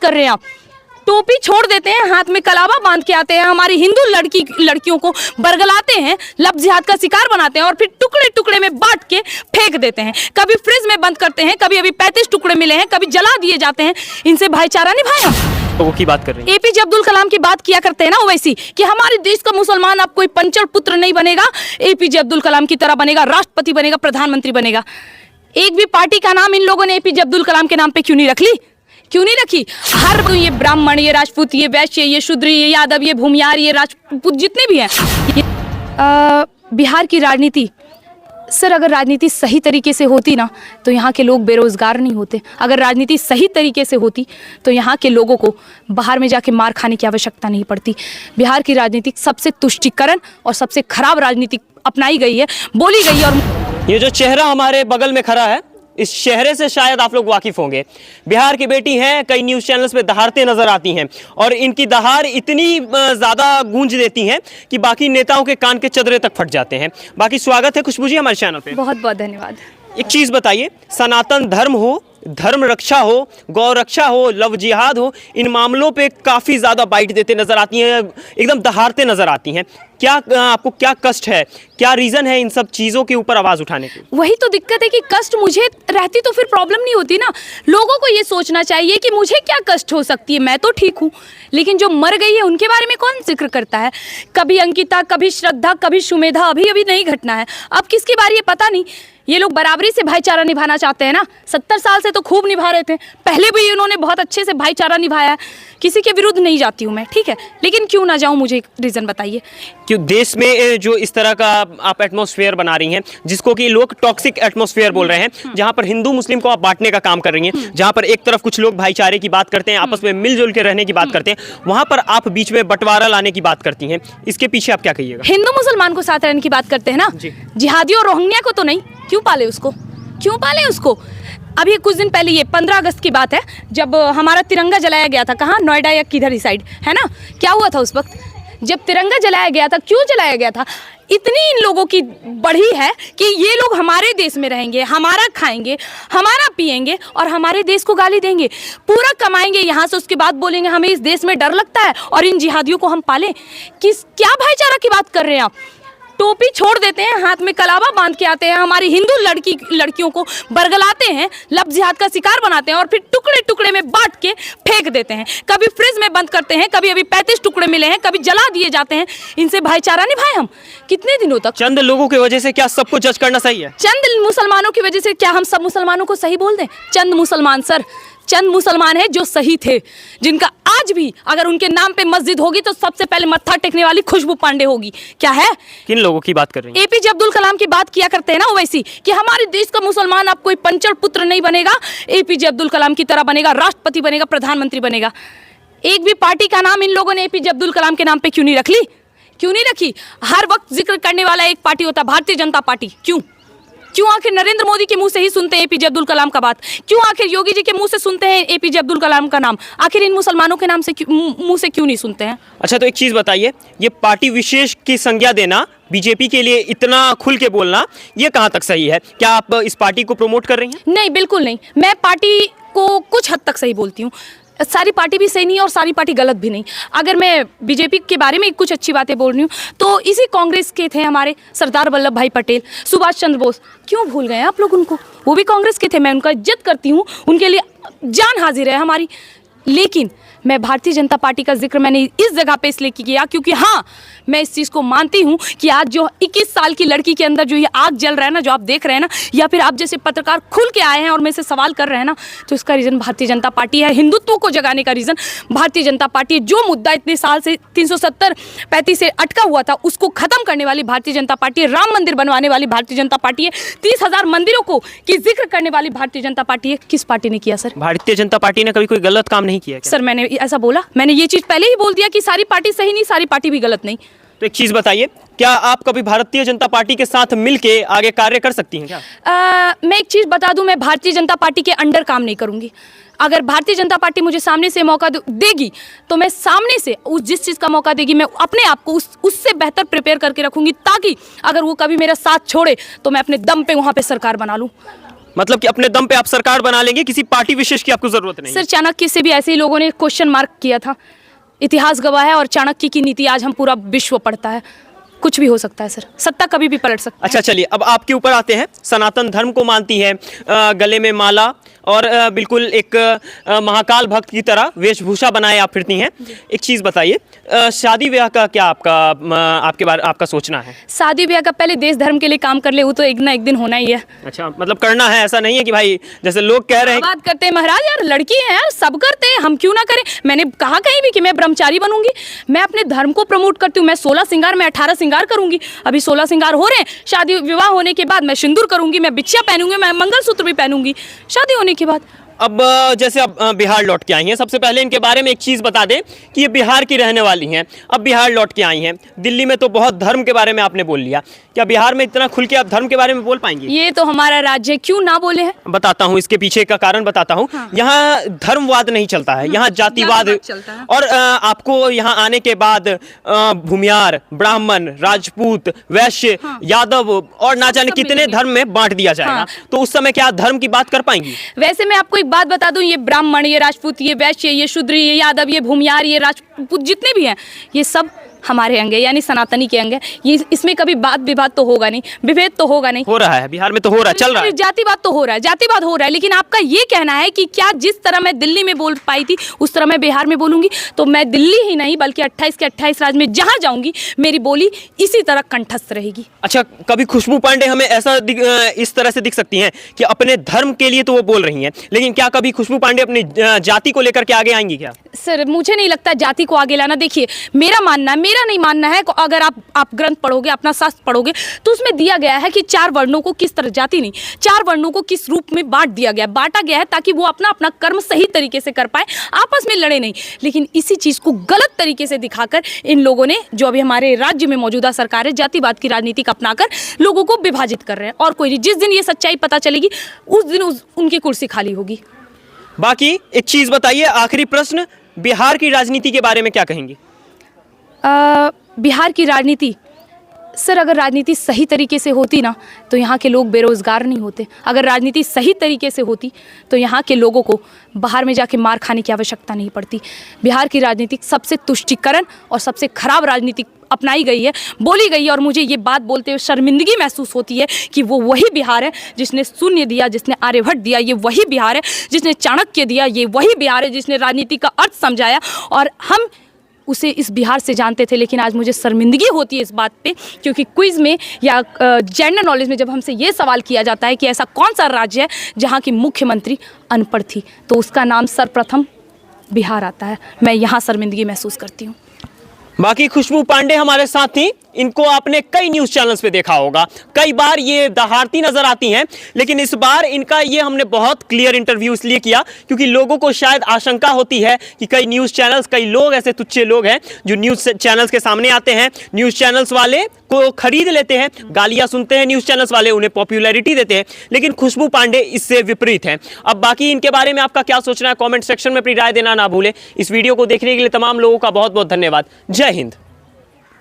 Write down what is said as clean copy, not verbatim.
कर रहे हैं आप? टोपी छोड़ देते हैं, हाथ में कलावा बांध के आते हैं, हमारी हिंदू लड़कियों को बरगलाते हैं, लफ्ज़ जिहाद का शिकार बनाते हैं और फिर टुकड़े टुकड़े में बांट के फेंक देते हैं। कभी फ्रिज में बंद करते हैं, कभी अभी 35 टुकड़े मिले हैं, कभी जला दिए जाते हैं। इनसे भाईचारा निभाया। लोगों की बात कर रही हैं। एपीजे अब्दुल कलाम की बात किया करते हैं ना वैसी, कि हमारे देश का मुसलमान अब कोई पंचर पुत्र नहीं बनेगा, एपीजे अब्दुल कलाम की तरह बनेगा, राष्ट्रपति बनेगा, प्रधानमंत्री बनेगा। एक भी पार्टी का नाम इन लोगों ने एपीजे अब्दुल कलाम के नाम पे क्यों नहीं रख ली? क्यों नहीं रखी? हर ये ब्राह्मण, ये राजपूत, ये वैश्य, ये शूद्र, ये यादव, ये भूमियार, ये राजपूत, जितने भी हैं। बिहार की राजनीति, सर अगर राजनीति सही तरीके से होती ना तो यहाँ के लोग बेरोजगार नहीं होते। अगर राजनीति सही तरीके से होती तो यहाँ के लोगों को बाहर में जाके मार खाने की आवश्यकता नहीं पड़ती। बिहार की राजनीति सबसे तुष्टीकरण और सबसे खराब राजनीति अपनाई गई है, बोली गई है। और ये जो चेहरा हमारे बगल में खड़ा है, इस चेहरे से शायद आप लोग वाकिफ होंगे। बिहार की बेटी हैं, कई न्यूज़ चैनल्स पे दहाड़ते नजर आती हैं और इनकी दहाड़ इतनी ज़्यादा गूंज देती हैं कि बाकी नेताओं के कान के चदरे तक फट जाते हैं। बाकी स्वागत है खुशबू जी हमारे चैनल पे। बहुत बहुत धन्यवाद। एक चीज़ बताइए, सनातन धर्म हो, धर्म रक्षा हो, गौ रक्षा हो, लव जिहाद हो, इन मामलों पे काफ़ी ज़्यादा बाइट देते नजर आती हैं, एकदम दहाड़ते नजर आती हैं। क्या आपको क्या कष्ट है, क्या रीज़न है इन सब चीज़ों के ऊपर आवाज़ उठाने की? वही तो दिक्कत है कि कष्ट मुझे रहती तो फिर प्रॉब्लम नहीं होती ना। लोगों को ये सोचना चाहिए कि मुझे क्या कष्ट हो सकती है, मैं तो ठीक हूँ, लेकिन जो मर गई है उनके बारे में कौन जिक्र करता है? कभी अंकिता, कभी श्रद्धा, कभी सुमेधा, अभी अभी नहीं घटना है, अब किसकी बारी है पता नहीं। ये लोग बराबरी से भाईचारा निभाना चाहते हैं ना। 70 साल से तो खूब निभा रहे थे, पहले भी इन्होंने बहुत अच्छे से भाईचारा निभाया है। किसी के विरुद्ध नहीं जाती हूँ मैं, ठीक है, लेकिन क्यों ना जाऊँ, मुझे एक रीज़न बताइए। क्यों देश में जो इस तरह का आप एटमॉस्फेयर बना रही हैं, जिसको कि लोग टॉक्सिक एटमॉस्फेयर बोल रहे हैं, जहां पर हिंदू मुस्लिम को आप बांटने का काम कर रही हैं, जहां पर एक तरफ कुछ लोग भाईचारे की बात करते हैं, आपस में मिलजुल के रहने की बात करते हैं, वहां पर आप बीच में बंटवारा लाने की बात करती हैं। इसके पीछे आप क्या कहिएगा? हिंदू मुसलमान को साथ रहने की बात करते हैं ना, जिहादी और रोहिंग्या को तो नहीं। क्यों पाले उसको, क्यों पाले उसको? अभी कुछ दिन पहले, ये 15 अगस्त की बात है, जब हमारा तिरंगा जलाया गया था, कहाँ, नोएडा या किधर ही साइड है ना, क्या हुआ था उस वक्त जब तिरंगा जलाया गया था? क्यों जलाया गया था? इतनी इन लोगों की बढ़ी है कि ये लोग हमारे देश में रहेंगे, हमारा खाएंगे, हमारा पिएंगे और हमारे देश को गाली देंगे, पूरा कमाएंगे यहाँ से, उसके बाद बोलेंगे हमें इस देश में डर लगता है और इन जिहादियों को हम पालें। क्या भाईचारा की बात कर रहे हैं आप? टोपी छोड़ देते हैं, हाथ में कलावा बांध के आते हैं, हमारी हिंदू लड़कियों को बरगलाते हैं, लफ्ज़ जिहाद का शिकार बनाते हैं और फिर टुकड़े टुकड़े में बांट के फेंक देते हैं। कभी फ्रिज में बंद करते हैं, कभी अभी 35 टुकड़े मिले हैं, कभी जला दिए जाते हैं। इनसे भाईचारा निभाए हम कितने दिनों तक? चंद लोगों की वजह से क्या सबको जज करना सही है? चंद मुसलमानों की वजह से क्या हम सब मुसलमानों को सही बोल दें? चंद मुसलमान, सर चंद मुसलमान हैं जो सही थे, जिनका आज भी अगर उनके नाम पे मस्जिद होगी तो सबसे पहले मत्था टेकने वाली खुशबू पांडे होगी। क्या है? किन लोगों की बात कर रही हैं? एपीजे अब्दुल कलाम की बात किया करते हैं ना वैसी, कि हमारे देश का मुसलमान अब कोई पंचर पुत्र नहीं बनेगा, एपीजे अब्दुल कलाम की तरह बनेगा, राष्ट्रपति बनेगा, प्रधानमंत्री बनेगा। एक भी पार्टी का नाम इन लोगों ने एपीजे अब्दुल कलाम के नाम पे क्यों नहीं रख ली? क्यों नहीं रखी? हर वक्त जिक्र करने वाला एक पार्टी होता है, भारतीय जनता पार्टी। क्यों आखिर नरेंद्र मोदी के मुंह से ही सुनते हैं एपीजे अब्दुल कलाम का बात? क्यों आखिर योगी जी के मुंह से सुनते हैं एपीजे अब्दुल कलाम का नाम? आखिर इन मुसलमानों के नाम से मुंह से क्यों नहीं सुनते हैं? अच्छा, तो एक चीज़ बताइए, ये पार्टी विशेष की संज्ञा देना, बीजेपी के लिए इतना खुल के बोलना, ये कहाँ तक सही है? क्या आप इस पार्टी को प्रमोट कर रही हैं? नहीं, बिल्कुल नहीं। मैं पार्टी को कुछ हद तक सही बोलती हूँ, सारी पार्टी भी सही नहीं और सारी पार्टी गलत भी नहीं। अगर मैं बीजेपी के बारे में कुछ अच्छी बातें बोल रही हूँ तो इसी कांग्रेस के थे हमारे सरदार वल्लभ भाई पटेल, सुभाष चंद्र बोस। क्यों भूल गए आप लोग उनको? वो भी कांग्रेस के थे, मैं उनका इज्जत करती हूँ, उनके लिए जान हाजिर है हमारी। लेकिन मैं भारतीय जनता पार्टी का जिक्र मैंने इस जगह पे इसलिए किया क्योंकि हाँ, मैं इस चीज़ को मानती हूँ कि आज जो 21 साल की लड़की के अंदर जो ये आग जल रहा है ना, जो आप देख रहे हैं ना, या फिर आप जैसे पत्रकार खुल के आए हैं और मेरे से सवाल कर रहे हैं ना, तो इसका रीज़न भारतीय जनता पार्टी है। हिंदुत्व को जगाने का रीज़न भारतीय जनता पार्टी है। जो मुद्दा इतने साल से 370-35 से अटका हुआ था, उसको ख़त्म करने वाली भारतीय जनता पार्टी है। राम मंदिर बनवाने वाली भारतीय जनता पार्टी है। 30,000 मंदिरों को की जिक्र करने वाली भारतीय जनता पार्टी है। किस पार्टी ने किया सर? भारतीय जनता पार्टी ने कभी कोई गलत काम नहीं किया? सर मैंने ऐसा बोला? मैंने ये चीज़ पहले ही बोल दिया कि सारी पार्टी सही नहीं, सारी पार्टी भी गलत नहीं। तो एक चीज़ बताइए, क्या आप कभी भारतीय जनता पार्टी के साथ मिलके आगे कार्य कर सकती हैं क्या? मैं एक चीज़ बता दूं, मैं भारतीय जनता पार्टी के अंडर काम नहीं करूंगी। अगर भारतीय जनता पार्टी मुझे सामने से मौका देगी तो मैं सामने से जिस चीज़ का मौका देगी मैं अपने आप को उससे बेहतर प्रिपेयर करके रखूंगी, ताकि अगर वो कभी मेरा साथ छोड़े तो मैं अपने दम पे वहाँ पे सरकार बना लूँ। मतलब कि अपने दम पे आप सरकार बना लेंगे, किसी पार्टी विशेष की आपको जरूरत नहीं? सर चाणक्य से भी ऐसे ही लोगों ने क्वेश्चन मार्क किया था, इतिहास गवाह है, और चाणक्य की नीति आज हम पूरा विश्व पढ़ता है। कुछ भी हो सकता है सर, सत्ता कभी भी पलट सकती है। अच्छा चलिए, अब आपके ऊपर आते हैं। सनातन धर्म को मानती है, गले में माला और बिल्कुल एक महाकाल भक्त की तरह वेशभूषा बनाए आप फिरती हैं। एक चीज़ बताइए, शादी ब्याह का क्या आपका सोचना है? शादी ब्याह का पहले देश धर्म के लिए काम कर ले, वो तो एक ना एक दिन होना ही है। अच्छा, मतलब करना है, ऐसा नहीं है कि भाई जैसे लोग कह रहे हैं। बात करते हैं महाराज, यार लड़की है यार, सब करते हैं, हम क्यों ना करें। मैंने कहा कहीं भी कि मैं ब्रह्मचारी बनूंगी? मैं अपने धर्म को प्रमोट करती हूँ। मैं 16 श्रृंगार, मैं 18 श्रृंगार करूंगी। अभी 16 श्रृंगार हो रहे हैं, शादी विवाह होने के बाद मैं सिंदूर करूंगी, मैं बिछिया पहनूंगी, मैं मंगलसूत्र भी पहनूंगी शादी होने के बाद। अब जैसे अब बिहार लौट के आई हैं, सबसे पहले इनके बारे में एक चीज़ बता दें कि ये बिहार की रहने वाली हैं, अब बिहार लौट के आई हैं। दिल्ली में तो बहुत धर्म के बारे में आपने बोल लिया, क्या बिहार में इतना खुल के आप धर्म के बारे में बोल पाएंगी? ये तो हमारा राज्य है, क्यों ना बोले हैं। बताता हूँ, इसके पीछे का कारण बताता हूँ। हाँ। यहाँ धर्मवाद नहीं चलता है, यहाँ जातिवाद चलता है। और आपको यहाँ आने के बाद भूमियार, ब्राह्मण, राजपूत, वैश्य, यादव और ना जाने कितने मिलेंगे। धर्म में बांट दिया जाएगा। हाँ। तो उस समय क्या धर्म की बात कर पाएंगी? वैसे मैं आपको एक बात बता दूं, ये ब्राह्मण, ये राजपूत, ये वैश्य, ये शूद्र, ये यादव, ये भूमियार, ये राजपूत, जितने भी हैं, ये सब हमारे अंग है, यानी सनातनी के अंग है। ये इसमें कभी बात विवाद तो होगा नहीं, विभेद तो होगा नहीं। हो रहा है बिहार में, तो हो रहा है, चल रहा है। जातिवाद तो हो रहा है, जातिवाद हो रहा है, लेकिन आपका ये कहना है कि क्या जिस तरह मैं दिल्ली में बोल पाई थी उस तरह मैं बिहार में बोलूंगी? तो मैं दिल्ली ही नहीं बल्कि 28 के 28 राज्य में जहां जाऊंगी मेरी बोली इसी तरह कंठस्थ रहेगी। अच्छा, कभी खुशबू पांडे हमें ऐसा इस तरह से दिख सकती हैं कि अपने धर्म के लिए तो वो बोल रही हैं, लेकिन क्या कभी खुशबू पांडे अपनी जाति को लेकर के आगे आएंगी क्या? सर मुझे नहीं लगता जाति को आगे लाना। देखिए मेरा नहीं मानना है, अगर आप ग्रंथ पढ़ोगे, अपना शास्त्र पढ़ोगे, तो उसमें दिया गया है कि 4 वर्णों को किस तरह, जाति नहीं, 4 वर्णों को किस रूप में बांटा गया है ताकि वो अपना अपना कर्म सही तरीके से कर पाए, आपस में लड़े नहीं। लेकिन इसी चीज को गलत तरीके से दिखाकर इन लोगों ने, जो अभी हमारे राज्य में मौजूदा सरकार है, जातिवाद की राजनीति अपनाकर लोगों को विभाजित कर रहे हैं। और कोई नहीं, जिस दिन ये सच्चाई पता चलेगी उस दिन उनकी कुर्सी खाली होगी। बाकी एक चीज बताइए, आखिरी प्रश्न, बिहार की राजनीति के बारे में क्या कहेंगे? बिहार की राजनीति, सर अगर राजनीति सही तरीके से होती ना तो यहाँ के लोग बेरोजगार नहीं होते। अगर राजनीति सही तरीके से होती तो यहाँ के लोगों को बाहर में जाके मार खाने की आवश्यकता नहीं पड़ती। बिहार की राजनीति सबसे तुष्टीकरण और सबसे खराब राजनीति अपनाई गई है, बोली गई है, और मुझे ये बात बोलते हुए शर्मिंदगी महसूस होती है कि वो वही बिहार है जिसने शून्य दिया, जिसने आर्यभट्ट दिया, ये वही बिहार है जिसने चाणक्य दिया, ये वही बिहार है जिसने राजनीति का अर्थ समझाया, और हम उसे इस बिहार से जानते थे। लेकिन आज मुझे शर्मिंदगी होती है इस बात पे, क्योंकि क्विज़ में या जनरल नॉलेज में जब हमसे ये सवाल किया जाता है कि ऐसा कौन सा राज्य है जहाँ की मुख्यमंत्री अनपढ़ थी, तो उसका नाम सर्वप्रथम बिहार आता है। मैं यहाँ शर्मिंदगी महसूस करती हूँ। बाकी खुशबू पांडे हमारे साथ थी, इनको आपने कई न्यूज़ चैनल्स पे देखा होगा, कई बार ये दहाड़ती नजर आती हैं, लेकिन इस बार इनका ये हमने बहुत क्लियर इंटरव्यू इसलिए किया क्योंकि लोगों को शायद आशंका होती है कि कई न्यूज़ चैनल्स, कई लोग ऐसे तुच्छे लोग हैं जो न्यूज़ चैनल्स के सामने आते हैं, न्यूज़ चैनल्स वाले को खरीद लेते हैं, गालियाँ सुनते हैं न्यूज़ चैनल्स वाले, उन्हें पॉपुलैरिटी देते हैं, लेकिन खुशबू पांडे इससे विपरीत हैं। अब बाकी इनके बारे में आपका क्या सोचना है, कॉमेंट सेक्शन में अपनी राय देना ना भूलें। इस वीडियो को देखने के लिए तमाम लोगों का बहुत बहुत धन्यवाद। जय हिंद।